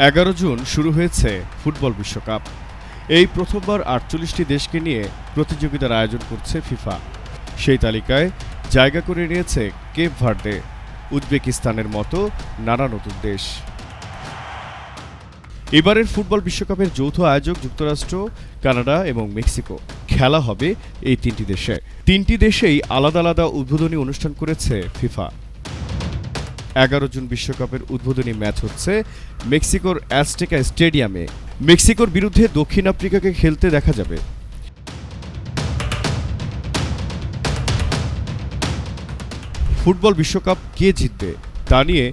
11 June শুরু হয়েছে football বিশ্বকাপ। এই প্রথমবার ৪৮টি দেশকে নিয়ে প্রতিযোগিতার আয়োজন করছে ফিফা। সেই তালিকায় জায়গা করে নিয়েছে কেপ ভার্দে, উজবেকিস্তানের মতো নানা নতুন দেশ। এবারের ফুটবল বিশ্বকাপের যৌথ আয়োজক যুক্তরাষ্ট্র, কানাডা এবং মেক্সিকো। খেলা হবে এই তিনটি দেশে। তিনটি দেশেই আলাদা আলাদা উদ্বোধনী অনুষ্ঠান করেছে ফিফা। 11 জুন বিশ্বকাপের উদ্বোধনী ম্যাচ হচ্ছে মেক্সিকোর অ্যাজটেকা স্টেডিয়ামে। মেক্সিকোর বিরুদ্ধে দক্ষিণ আফ্রিকাকে খেলতে দেখা যাবে। ফুটবল বিশ্বকাপ কে জিতবে তা নিয়ে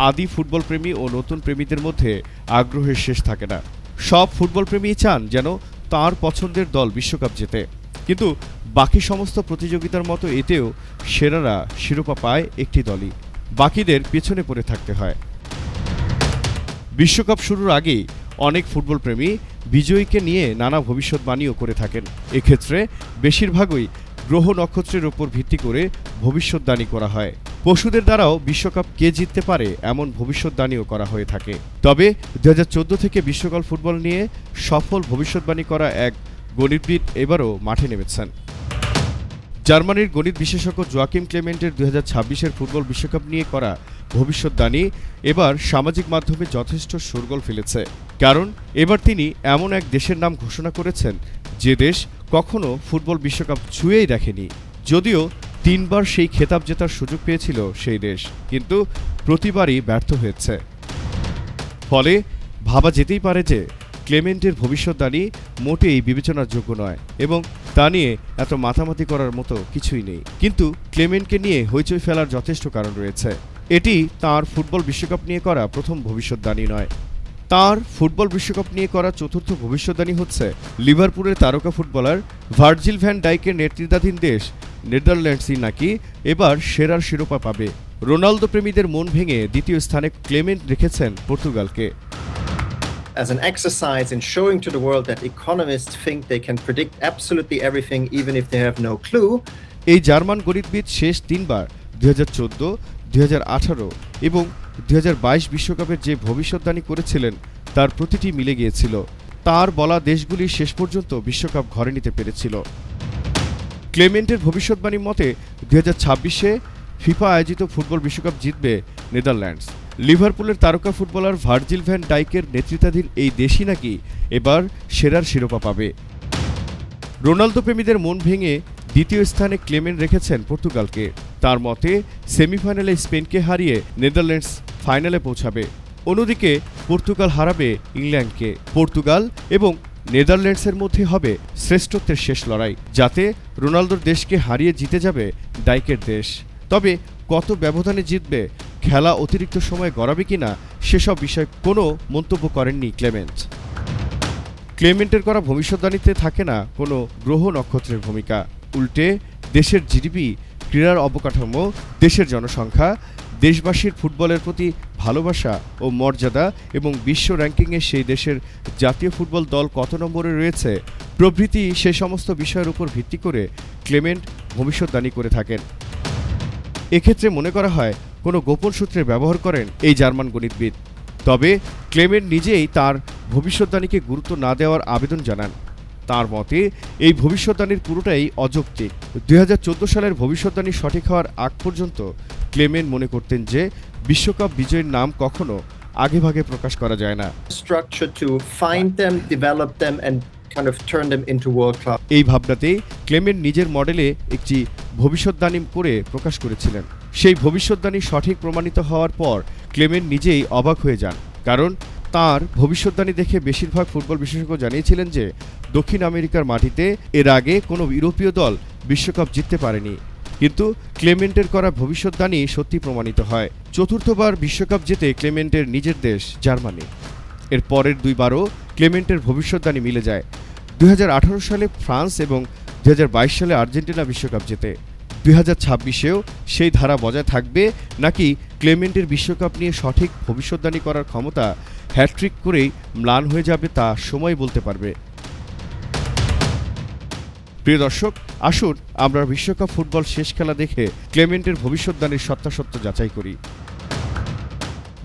আদি ফুটবল প্রেমী ও নতুন প্রেমীদের মধ্যে আগ্রহের শেষ থাকে না। সব ফুটবল প্রেমী চান যেন তার পছন্দের দল বিশ্বকাপ জেতে, কিন্তু বাকি সমস্ত প্রতিযোগিতার মতো এতেও সেরারা শিরোপা পায় একটি দলই, বাকিদের পেছনে পড়ে থাকতে হয়। বিশ্বকাপ শুরুর আগেই অনেক ফুটবল প্রেমী বিজয়ীকে নিয়ে নানা ভবিষ্যৎবাণীও করে থাকেন। এক্ষেত্রে বেশিরভাগই গ্রহ নক্ষত্রের ওপর ভিত্তি করে ভবিষ্যৎবাণী করা হয়। পশুদের দ্বারাও বিশ্বকাপ কে জিততে পারে এমন ভবিষ্যৎবাণীও করা হয়ে থাকে। তবে 2014 থেকে বিশ্বকাপ ফুটবল নিয়ে সফল ভবিষ্যৎবাণী করা এক গণিতবিদ এবারও মাঠে নেমেছেন। জার্মানির গণিত বিশেষজ্ঞ জোয়াকিম ক্লেমেন্টের 2026-এর ফুটবল বিশ্বকাপ নিয়ে করা ভবিষ্যৎবাণী এবার সামাজিক মাধ্যমে যথেষ্ট শোরগোল ফেলেছে। কারণ এবার তিনি এমন এক দেশের নাম ঘোষণা করেছেন যে দেশ কখনো ফুটবল বিশ্বকাপ ছুঁয়েই দেখেনি। যদিও 3বার সেই খেতাব জেতার সুযোগ পেয়েছিল সেই দেশ, কিন্তু প্রতিবারই ব্যর্থ হয়েছে। ফলে ভাবা যেতেই পারে যে ক্লেমেন্টের ভবিষ্যৎবাণী মোটেই বিবেচনার যোগ্য নয় এবং তা নিয়ে এত মাতামাতি করার মতো কিছুই নেই। কিন্তু ক্লেমেন্টকে নিয়ে হইচই ফেলার যথেষ্ট কারণ রয়েছে। এটি তার ফুটবল বিশ্বকাপ নিয়ে করা প্রথম ভবিষ্যৎবাণী নয়। তার ফুটবল বিশ্বকাপ নিয়ে করা চতুর্থ ভবিষ্যৎবাণী হচ্ছে লিভারপুলের তারকা ফুটবলার ভার্জিল ভ্যান ডাইকের নেতৃত্বাধীন দেশ নেদারল্যান্ডসই নাকি এবার সেরার শিরোপা পাবে। রোনালদো প্রেমীদের মন ভেঙে দ্বিতীয় স্থানে ক্লেমেন্ট রেখেছেন পর্তুগালকে। As an exercise in showing to the world that economists think they can predict absolutely everything even if they have no clue. এই জার্মান গণিতবিদ শেষ 3বার 2014, 2018 এবং 2022 বিশ্বকাপের যে ভবিষ্যৎবাণী করেছিলেন তার প্রতিটি মিলে গিয়েছিল। তার বলা দেশগুলি শেষ পর্যন্ত বিশ্বকাপ ঘরে নিতে পেরেছিল। ক্লেমেন্টের ভবিষ্যৎবাণী মতে 2026-এ ফিফা আয়োজিত ফুটবল বিশ্বকাপ জিতবে নেদারল্যান্ডস। লিভারপুলের তারকা ফুটবলার ভার্জিল ভ্যান ডাইকের নেতৃত্বাধীন এই দেশই নাকি এবার সেরার শিরোপা পাবে। রোনালদো প্রেমীদের মন ভেঙে দ্বিতীয় স্থানে ক্লেমেন্ট রেখেছেন পর্তুগালকে। তার মতে সেমিফাইনালে স্পেনকে হারিয়ে নেদারল্যান্ডস ফাইনালে পৌঁছাবে। অন্যদিকে পর্তুগাল হারাবে ইংল্যান্ডকে। পর্তুগাল এবং নেদারল্যান্ডসের মধ্যে হবে শ্রেষ্ঠত্বের শেষ লড়াই, যাতে রোনালদোর দেশকে হারিয়ে জিতে যাবে ডাইকের দেশ। তবে কত ব্যবধানে জিতবে, খেলা অতিরিক্ত সময় গড়াবে কিনা সেসব বিষয়ে কোনো মন্তব্য করেননি ক্লেমেন্ট। ক্লেমেন্টের করা ভবিষ্যৎবাণীতে থাকে না কোনো গ্রহ নক্ষত্রের ভূমিকা। উল্টে দেশের জিডিপি, ক্রীড়ার অবকাঠামো, দেশের জনসংখ্যা, দেশবাসীর ফুটবলের প্রতি ভালোবাসা ও মর্যাদা এবং বিশ্ব র্যাঙ্কিংয়ে সেই দেশের জাতীয় ফুটবল দল কত নম্বরে রয়েছে প্রভৃতি সে সমস্ত বিষয়ের উপর ভিত্তি করে ক্লেমেন্ট ভবিষ্যৎবাণী করে থাকেন। এক্ষেত্রে মনে করা হয় কোনো গোপন সূত্রের ব্যবহার করেন এই জার্মান গণিতবিদ। তবে ক্লেমেন্ট নিজেই তার ভবিষ্যৎবাণীকে গুরুত্ব না দেওয়ার আবেদন জানান। তার মতে এই ভবিষ্যৎবাণীর পুরোটাই অযৌক্তিক। 2014 সালের ভবিষ্যৎবাণী সঠিক হওয়ার আগ পর্যন্ত ক্লেমেন্ট মনে করতেন যে বিশ্বকাপ বিজয়ীর নাম কখনো আগেভাগে প্রকাশ করা যায় না। Structure to find them, develop them and kind of turn them into world class. এই ভাবনাতেই ক্লেমেন্ট নিজের মডেলে একটি ভবিষ্যৎবাণী করে প্রকাশ করেছিলেন। সেই ভবিষ্যৎবাণী সঠিক প্রমাণিত হওয়ার পর ক্লেমেন্ট নিজেই অবাক হয়ে যান, কারণ তার ভবিষ্যৎবাণী দেখে বেশিরভাগ ফুটবল বিশেষজ্ঞ জানিয়েছিলেন যে দক্ষিণ আমেরিকার মাটিতে এর আগে কোনো ইউরোপীয় দল বিশ্বকাপ জিততে পারেনি। কিন্তু ক্লেমেন্টের করা ভবিষ্যৎবাণী সত্যি প্রমাণিত হয়। চতুর্থবার বিশ্বকাপ জেতে ক্লেমেন্টের নিজের দেশ জার্মানি। এর পরের 2বারও ক্লেমেন্টের ভবিষ্যৎবাণী মিলে যায়। 2018 সালে ফ্রান্স এবং 2022 সালে আর্জেন্টিনা বিশ্বকাপ জেতে। 2026-এও সেই ধারা বজায় থাকবে নাকি ক্লেমেন্টের বিশ্বকাপ নিয়ে সঠিক ভবিষ্যৎবাণী করার ক্ষমতা হ্যাট্রিক করেই ম্লান হয়ে যাবে তা সময় বলতে পারবে। প্রিয় দর্শক, আসুন আমরা বিশ্বকাপ ফুটবল শেষ খেলা দেখে ক্লেমেন্টের ভবিষ্যৎবাণীর সত্যাসত্য যাচাই করি।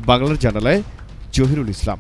বাংলার জানালায় জহিরুল ইসলাম।